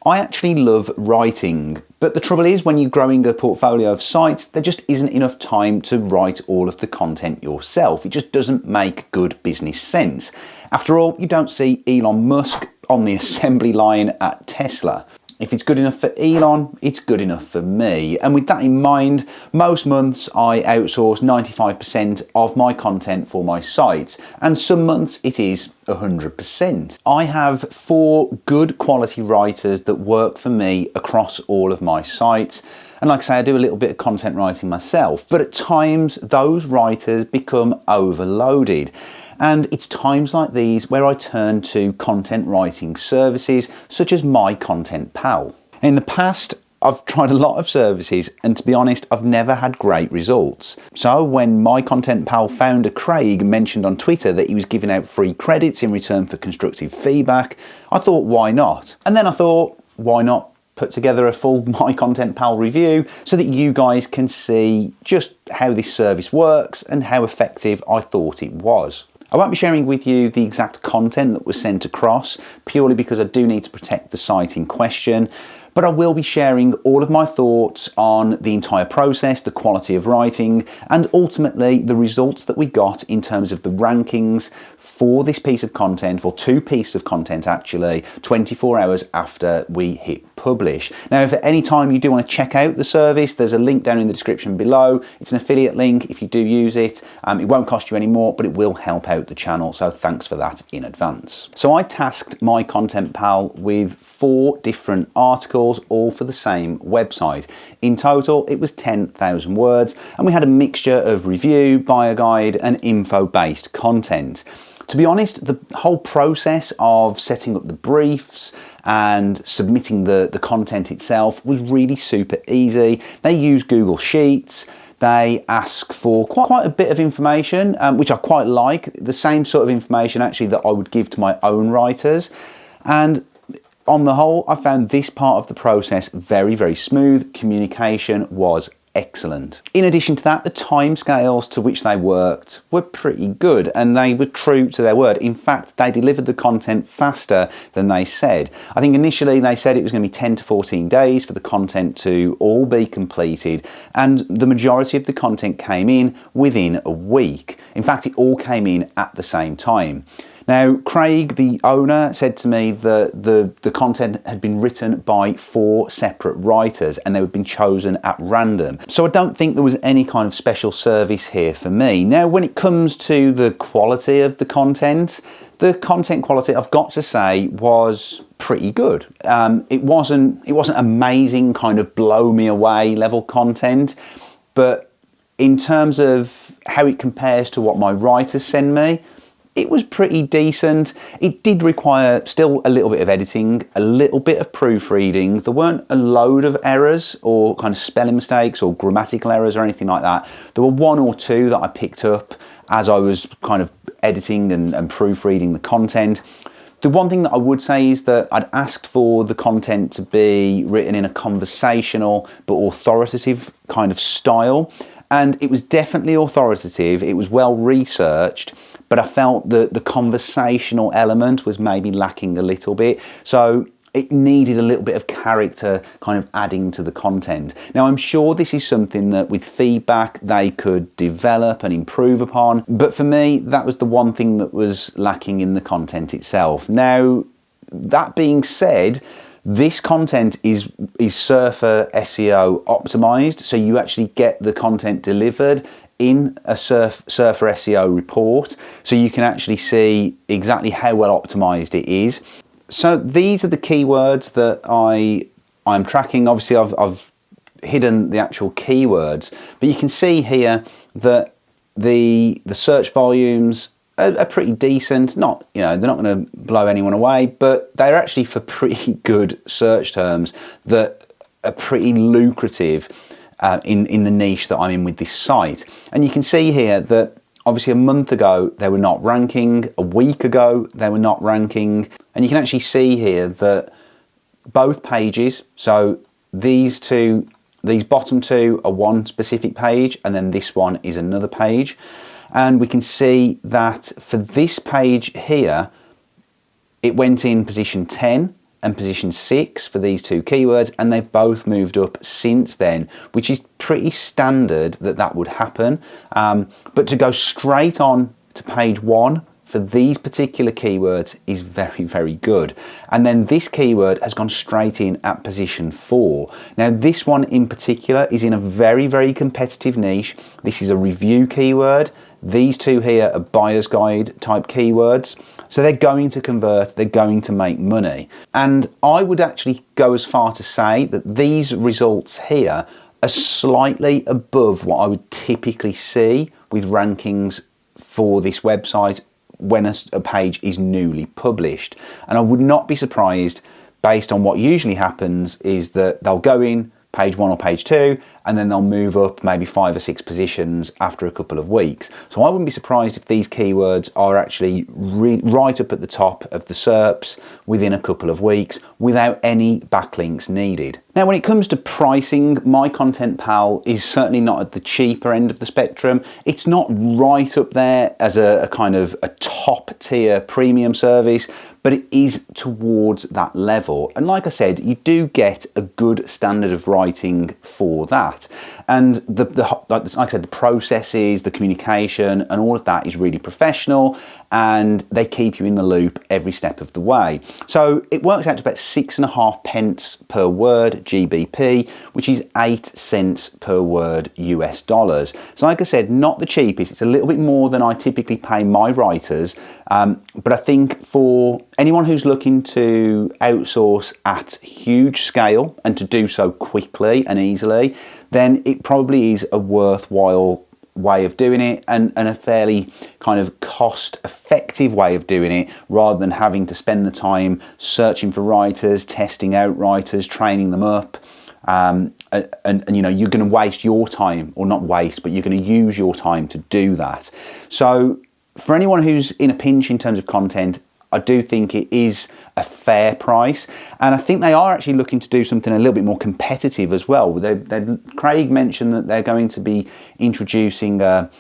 I actually love writing, but the trouble is when you're growing a portfolio of sites, there just isn't enough time to write all of the content yourself. It just doesn't make good business sense. After all, you don't see Elon Musk on the assembly line at Tesla. If it's good enough for Elon, it's good enough for me. And with that in mind, most months I outsource 95% of my content for my site, and some months it is 100%. I have 4 good quality writers that work for me across all of my sites. And like I say, I do a little bit of content writing myself, but at times those writers become overloaded. And it's times like these where I turn to content writing services such as MyContentPal. In the past, I've tried a lot of services, and to be honest, I've never had great results. So when MyContentPal founder Craig mentioned on Twitter that he was giving out free credits in return for constructive feedback, I thought, why not? And then I thought, why not put together a full MyContentPal review so that you guys can see just how this service works and how effective I thought it was. I won't be sharing with you the exact content that was sent across, purely because I do need to protect the site in question, but I will be sharing all of my thoughts on the entire process, the quality of writing, and ultimately the results that we got in terms of the rankings for this piece of content, well, 2 pieces of content actually, 24 hours after we hit publish. Now, if at any time you do want to check out the service, there's a link down in the description below. It's an affiliate link. If you do use it, it won't cost you any more, but it will help out the channel. So thanks for that in advance. So I tasked MyContentPal with 4 different articles, all for the same website. In total, it was 10,000 words, and we had a mixture of review, bio guide, and info-based content. To be honest, the whole process of setting up the briefs and submitting the content itself was really super easy. They use Google Sheets. They ask for quite a bit of information, which I quite like. The same sort of information actually that I would give to my own writers. And on the whole, I found this part of the process very, very smooth. Communication was excellent. In addition to that, the timescales to which they worked were pretty good, and they were true to their word. In fact, they delivered the content faster than they said. I think initially they said it was going to be 10 to 14 days for the content to all be completed, and the majority of the content came in within a week. In fact, it all came in at the same time. Now, Craig, the owner, said to me that the content had been written by 4 separate writers and they had been chosen at random. So I don't think there was any kind of special service here for me. Now, when it comes to the quality of the content quality, I've got to say, was pretty good. It wasn't amazing, kind of blow me away level content, but in terms of how it compares to what my writers send me, it was pretty decent. It did require still a little bit of editing, a little bit of proofreading. There weren't a load of errors or kind of spelling mistakes or grammatical errors or anything like that. There were 1 or 2 that I picked up as I was kind of editing and proofreading the content. The one thing that I would say is that I'd asked for the content to be written in a conversational but authoritative kind of style, and it was definitely authoritative. It was well researched, but I felt that the conversational element was maybe lacking a little bit. So it needed a little bit of character kind of adding to the content. Now, I'm sure this is something that with feedback they could develop and improve upon, but for me, that was the one thing that was lacking in the content itself. Now, that being said, this content is Surfer SEO optimized, so you actually get the content delivered in a Surfer SEO report, so you can actually see exactly how well optimized it is. So these are the keywords that I'm tracking. Obviously, I've hidden the actual keywords, but you can see here that the search volumes are pretty decent. Not, they're not going to blow anyone away, but they're actually for pretty good search terms that are pretty lucrative in the niche that I'm in with this site. And you can see here that obviously a month ago they were not ranking, a week ago they were not ranking, and you can actually see here that both pages, so these bottom 2 are one specific page, and then this one is another page. And we can see that for this page here, it went in position 10, and position 6 for these two keywords, and they've both moved up since then, which is pretty standard that would happen. But to go straight on to page 1 for these particular keywords is very, very good. And then this keyword has gone straight in at position 4. Now, this one in particular is in a very, very competitive niche. This is a review keyword. These two here are buyer's guide type keywords. So they're going to convert, they're going to make money. And I would actually go as far to say that these results here are slightly above what I would typically see with rankings for this website when a page is newly published. And I would not be surprised, based on what usually happens, is that they'll go in page 1 or page 2, and then they'll move up maybe 5 or 6 positions after a couple of weeks. So I wouldn't be surprised if these keywords are actually right up at the top of the SERPs within a couple of weeks without any backlinks needed. Now, when it comes to pricing, MyContentPal is certainly not at the cheaper end of the spectrum. It's not right up there as a kind of a top tier premium service, but it is towards that level. And like I said, you do get a good standard of writing for that. And like I said, the processes, the communication, and all of that is really professional, and they keep you in the loop every step of the way. So it works out to about 6.5 pence per word GBP, which is 8 cents per word US dollars. So like I said, not the cheapest. It's a little bit more than I typically pay my writers. But I think for anyone who's looking to outsource at huge scale and to do so quickly and easily, then it probably is a worthwhile way of doing it, and a fairly kind of cost-effective way of doing it, rather than having to spend the time searching for writers, testing out writers, training them up. And you know, you're going to waste your time, or not waste, but you're going to use your time to do that. So for anyone who's in a pinch in terms of content, I do think it is a fair price, and I think they are actually looking to do something a little bit more competitive as well. Craig mentioned that they're going to be introducing a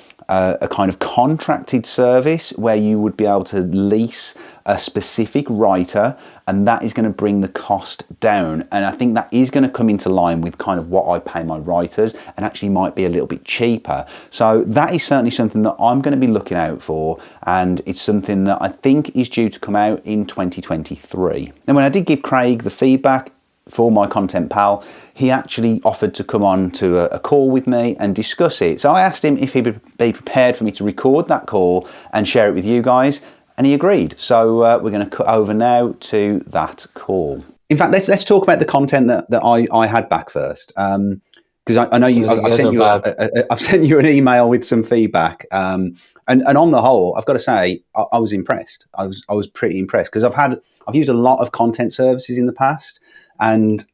kind of contracted service where you would be able to lease a specific writer, and that is going to bring the cost down. And I think that is going to come into line with kind of what I pay my writers, and actually might be a little bit cheaper. So that is certainly something that I'm going to be looking out for, and it's something that I think is due to come out in 2023. Now, when I did give Craig the feedback for MyContentPal, he actually offered to come on to a call with me and discuss it. So I asked him if he would be prepared for me to record that call and share it with you guys, and he agreed. So we're going to cut over now to that call. In fact, let's talk about the content that I had back first, because I know I've sent you an email with some feedback, and on the whole, I've got to say I was impressed. I was pretty impressed, because I've used a lot of content services in the past, and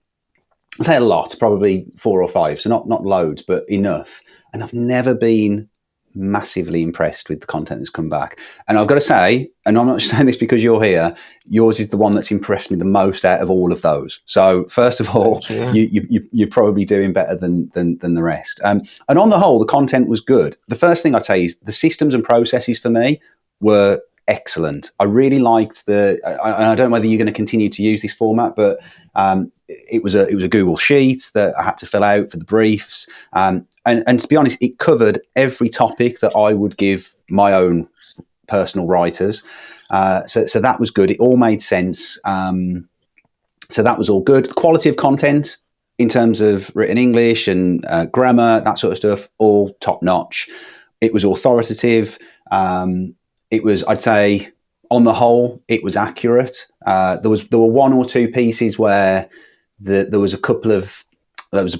I say a lot, probably 4 or 5, so not loads, but enough. And I've never been massively impressed with the content that's come back. And I've got to say, and I'm not just saying this because you're here, yours is the one that's impressed me the most out of all of those. So first of all, you're probably doing better than the rest. And on the whole, the content was good. The first thing I'd say is the systems and processes for me were excellent. I really liked I don't know whether you're going to continue to use this format, but it was a Google Sheet that I had to fill out for the briefs, and to be honest, it covered every topic that I would give my own personal writers. So that was good. It all made sense. So that was all good. Quality of content in terms of written English and grammar, that sort of stuff, all top notch. It was authoritative. It was, I'd say, on the whole, it was accurate. There were 1 or 2 pieces where there was a couple of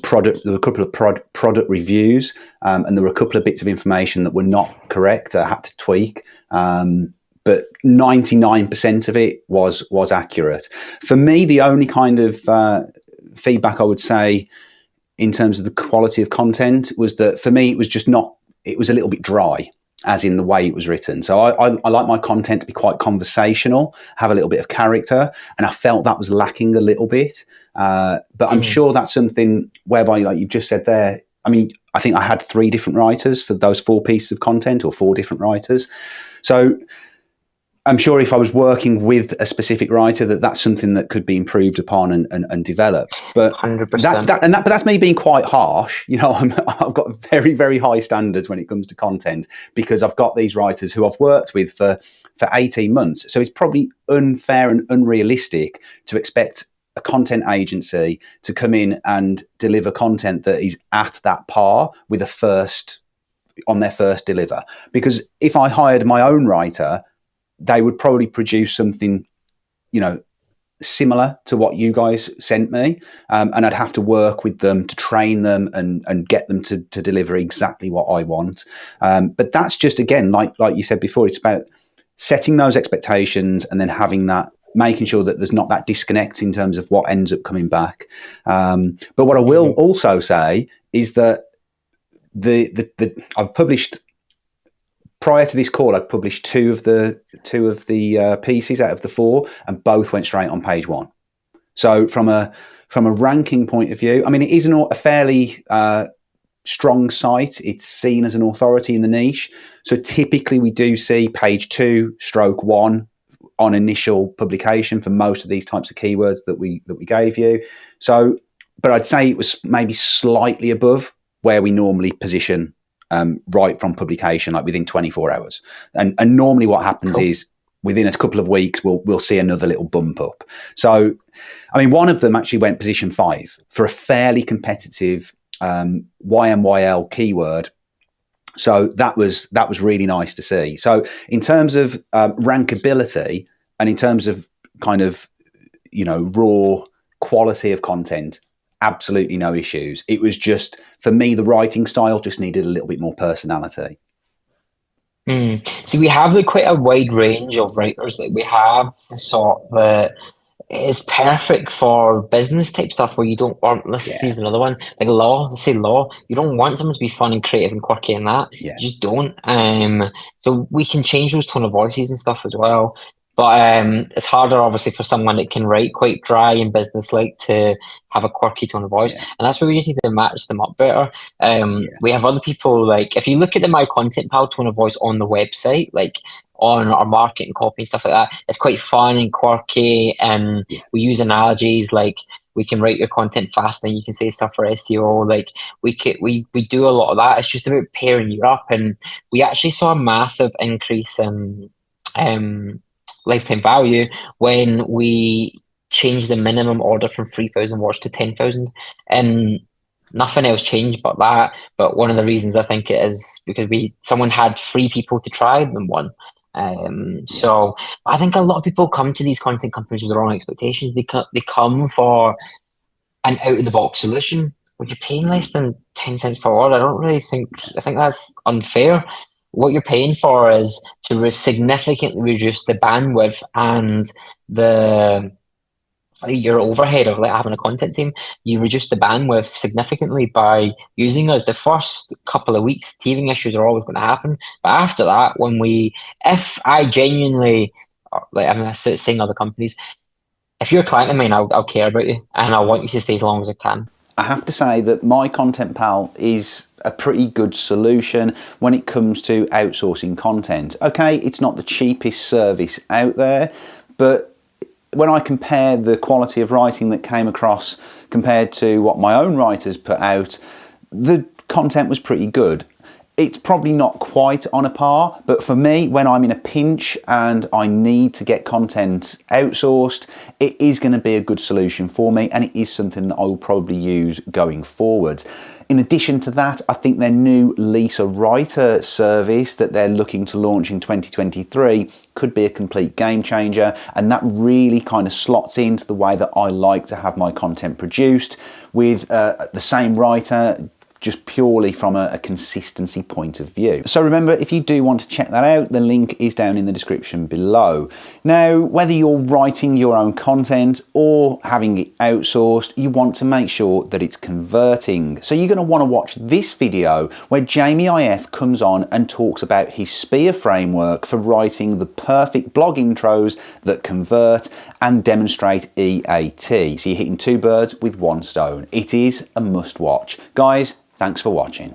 product reviews, and there were a couple of bits of information that were not correct. I had to tweak, but 99% of it was accurate. For me, the only kind of feedback I would say in terms of the quality of content was that for me it was just not. It was a little bit dry, as in the way it was written. So I like my content to be quite conversational, have a little bit of character, and I felt that was lacking a little bit. But I'm sure that's something whereby, like you just said there, I mean, I think I had 3 different writers for those 4 pieces of content, or 4 different writers. So I'm sure if I was working with a specific writer, that's something that could be improved upon and developed. But 100%. But that's me being quite harsh. You know, I've got very, very high standards when it comes to content, because I've got these writers who I've worked with for 18 months. So it's probably unfair and unrealistic to expect a content agency to come in and deliver content that is at that par with on their first deliver. Because if I hired my own writer, they would probably produce something, you know, similar to what you guys sent me, and I'd have to work with them to train them and get them to deliver exactly what I want. But that's just, again, like you said before, it's about setting those expectations and then having that, making sure that there's not that disconnect in terms of what ends up coming back. But what I will also say is that I've published, prior to this call, I'd published two of the pieces out of the 4, and both went straight on page 1. So from a ranking point of view, I mean, it is a fairly strong site. It's seen as an authority in the niche. So typically we do see page 2/1 on initial publication for most of these types of keywords that we gave you. So, but I'd say it was maybe slightly above where we normally position right from publication, like within 24 hours. And normally what happens is within a couple of weeks, we'll see another little bump up. So, I mean, one of them actually went position 5 for a fairly competitive YMYL keyword. So that was really nice to see. So in terms of rankability and in terms of kind of, you know, raw quality of content, absolutely no issues. It was just, for me, the writing style just needed a little bit more personality. So we have quite a wide range of writers that we have, the sort that is perfect for business type stuff where you don't, or let's use another one, like law. Let's say law. You don't want someone to be fun and creative and quirky in that. Yeah. You just don't. So we can change those tone of voices and stuff as well. But it's harder, obviously, for someone that can write quite dry and business-like to have a quirky tone of voice. Yeah. And that's where we just need to match them up better. We have other people, like, if you look at the MyContentPal tone of voice on the website, like on our marketing copy and stuff like that, it's quite fun and quirky. And we use analogies like, we can write your content fast and you can say stuff for SEO. Like we do a lot of that. It's just about pairing you up. And we actually saw a massive increase in lifetime value when we changed the minimum order from 3,000 words to 10,000, and nothing else changed but that. But one of the reasons I think it is because someone had 3 people to try than 1. So I think a lot of people come to these content companies with the wrong expectations. They come for an out of the box solution. When you're paying less than 10 cents per word, I think that's unfair. What you're paying for is to significantly reduce the bandwidth and your overhead of like having a content team. You reduce the bandwidth significantly by using us. The first couple of weeks, teething issues are always going to happen. But after that, if I genuinely, like I'm saying other companies, if you're a client of mine, I'll care about you and I want you to stay as long as I can. I have to say that MyContentPal is a pretty good solution when it comes to outsourcing content. Okay, it's not the cheapest service out there, but when I compare the quality of writing that came across compared to what my own writers put out, the content was pretty good. It's probably not quite on a par, but for me, when I'm in a pinch and I need to get content outsourced, it is going to be a good solution for me, and it is something that I will probably use going forward. In addition to that, I think their new Lisa Writer service that they're looking to launch in 2023 could be a complete game changer, and that really kind of slots into the way that I like to have my content produced, with the same writer, just purely from a consistency point of view. So remember, if you do want to check that out, the link is down in the description below. Now, whether you're writing your own content or having it outsourced, you want to make sure that it's converting. So you're going to want to watch this video where Jamie IF comes on and talks about his SPIA framework for writing the perfect blog intros that convert and demonstrate EAT. So you're hitting 2 birds with 1 stone. It is a must watch. Guys, thanks for watching.